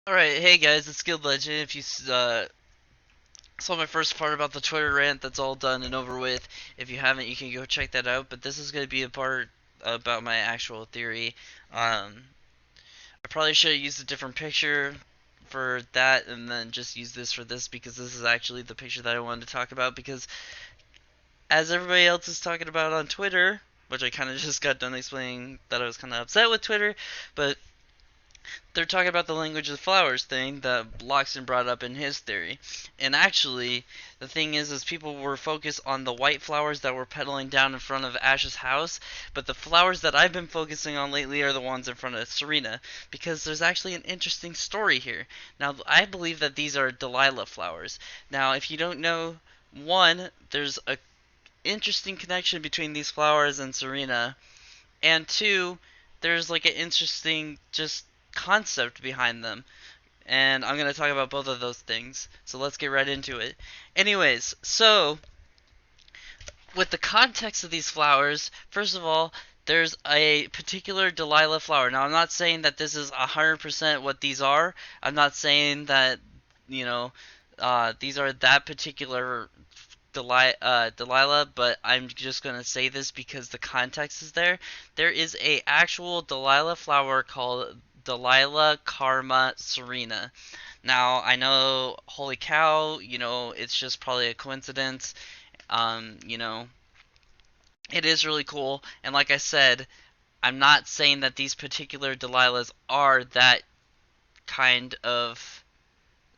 Alright, hey guys, it's Guild Legend. If you saw my first part about the Twitter rant, that's all done and over with. If you haven't, you can go check that out. But this is going to be a part about my actual theory. I probably should have used a different picture for that and then just use this for this because this is actually the picture that I wanted to talk about because as everybody else is talking about on Twitter, which I kind of just got done explaining that I was kind of upset with Twitter, but they're talking about the language of flowers thing that Loxton brought up in his theory. And actually, the thing is people were focused on the white flowers that were pedaling down in front of Ash's house, but the flowers that I've been focusing on lately are the ones in front of Serena, because there's actually an interesting story here. Now, I believe that these are Delilah flowers. Now, if you don't know, one, there's a interesting connection between these flowers and Serena, and two, there's like an interesting just concept behind them. And I'm going to talk about both of those things. So let's get right into it. Anyways, so with the context of these flowers, first of all, there's a particular Delilah flower. Now, I'm not saying that this is 100% what these are. I'm not saying that, you know, these are that particular Delilah, but I'm just gonna say this because the context is there. There is a actual Delilah flower called Delilah Karma Serena. Now I know, holy cow, it's just probably a coincidence. Um, you know, it is really cool, and like I said, I'm not saying that these particular Delilahs are that kind of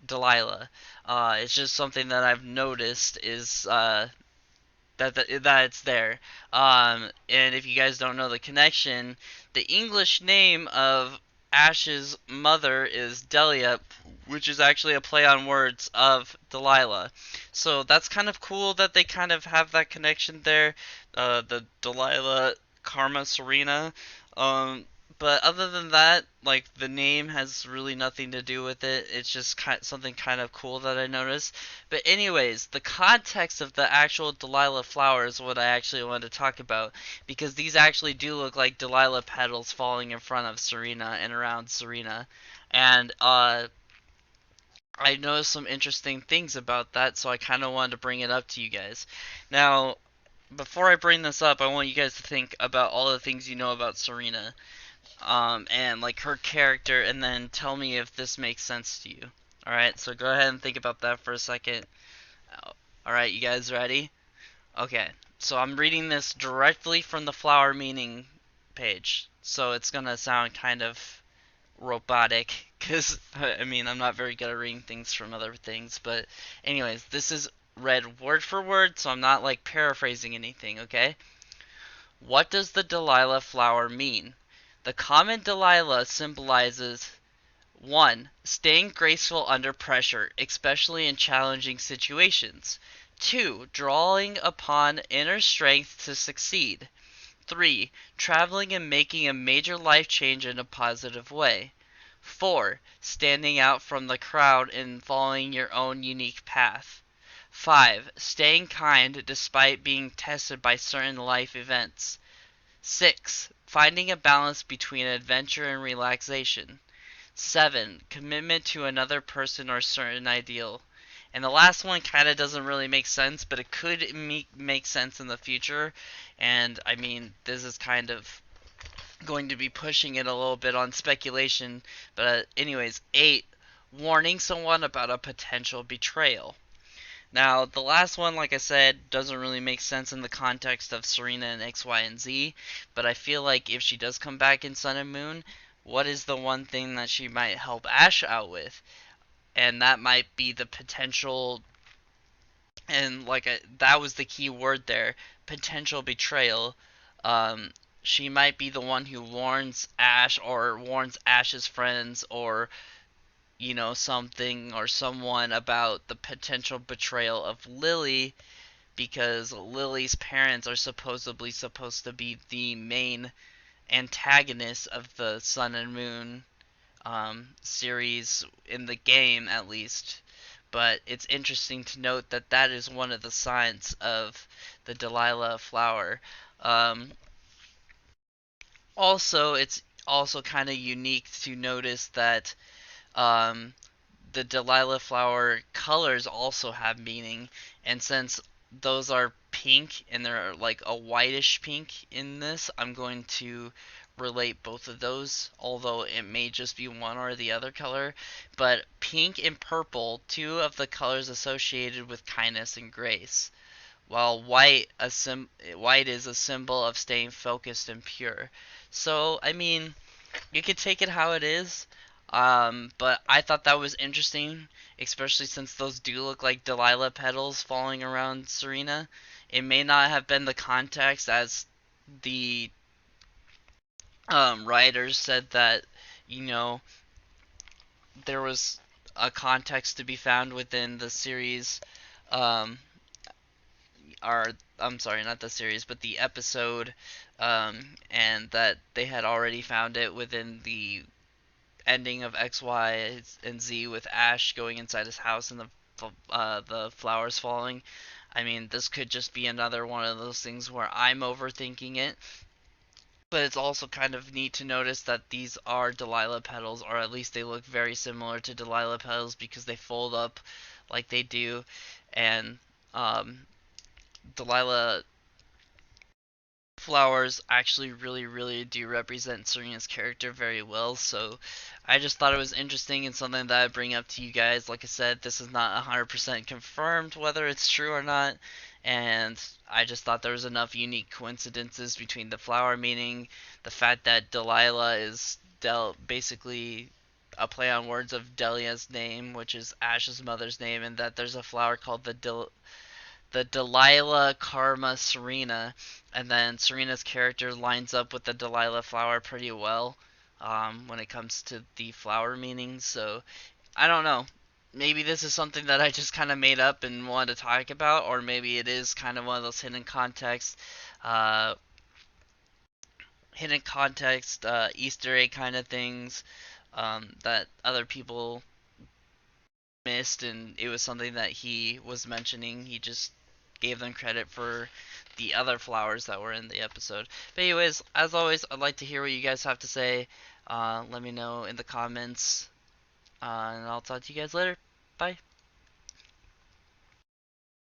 Delilah. It's just something that I've noticed is that it's there. And if you guys don't know the connection, the English name of Ash's mother is Delia, which is actually a play on words of Delilah. So that's kind of cool that they kind of have that connection there. The Delilah Karma Serena. Um, but other than that, like the name has really nothing to do with it. It's just something kind of cool that I noticed. But anyways, the context of the actual Delilah flower is what I actually wanted to talk about because these actually do look like Delilah petals falling in front of Serena and around Serena. And I noticed some interesting things about that, so I kind of wanted to bring it up to you guys. Now, before I bring this up, I want you guys to think about all the things you know about Serena, and like her character, and then tell me if this makes sense to you. All right, so go ahead and think about that for a second. All right, you guys ready? Okay, so I'm reading this directly from the flower meaning page, so it's gonna sound kind of robotic because I mean I'm not very good at reading things from other things, but anyways, this is read word for word, so I'm not like paraphrasing anything. Okay, what does the Delilah flower mean? The common Delilah symbolizes 1. Staying graceful under pressure, especially in challenging situations. 2. Drawing upon inner strength to succeed. 3. Traveling and making a major life change in a positive way. 4. Standing out from the crowd and following your own unique path. 5. Staying kind despite being tested by certain life events. 6. Finding a balance between adventure and relaxation. 7. Commitment to another person or certain ideal. And the last one kind of doesn't really make sense, but it could make sense in the future. And I mean, this is kind of going to be pushing it a little bit on speculation. But, anyways, 8. Warning someone about a potential betrayal. Now, the last one, like I said, doesn't really make sense in the context of Serena and X, Y, and Z, but I feel like if she does come back in Sun and Moon, what is the one thing that she might help Ash out with? And that might be the potential, and that was the key word there, potential betrayal. She might be the one who warns Ash or warns Ash's friends or something or someone about the potential betrayal of Lily because Lily's parents are supposedly supposed to be the main antagonists of the Sun and Moon series in the game, at least. But it's interesting to note that that is one of the signs of the Delilah flower. Um, Also, it's also kind of unique to notice that um, the Delilah flower colors also have meaning, and since those are pink and they're like a whitish pink in this, I'm going to relate both of those, although it may just be one or the other color. But pink and purple, two of the colors associated with kindness and grace, while white is a symbol of staying focused and pure. So, I mean, you could take it how it is. But I thought that was interesting, especially since those do look like Delilah petals falling around Serena. It may not have been the context, as the writers said that, you know, there was a context to be found within the series, um, or I'm sorry, not the series, but the episode, and that they had already found it within the ending of X, Y, and Z with Ash going inside his house and the flowers falling. I mean, this could just be another one of those things where I'm overthinking it. But it's also kind of neat to notice that these are Delilah petals, or at least they look very similar to Delilah petals because they fold up like they do. And um, Delilah flowers actually really do represent Serena's character very well. So I just thought it was interesting and something that I bring up to you guys. Like I said, this is not 100% confirmed whether it's true or not, and I just thought there was enough unique coincidences between the flower meaning, the fact that Delilah is basically a play on words of Delia's name, which is Ash's mother's name, and that there's a flower called the Delilah Karma Serena, and then Serena's character lines up with the Delilah flower pretty well when it comes to the flower meanings. So I don't know. Maybe this is something that I just kind of made up and wanted to talk about, or maybe it is kind of one of those uh, hidden context, Easter egg kind of things that other people missed, and it was something that he was mentioning. He just gave them credit for the other flowers that were in the episode. But anyways, as always, I'd like to hear what you guys have to say. Let me know in the comments, and I'll talk to you guys later. Bye.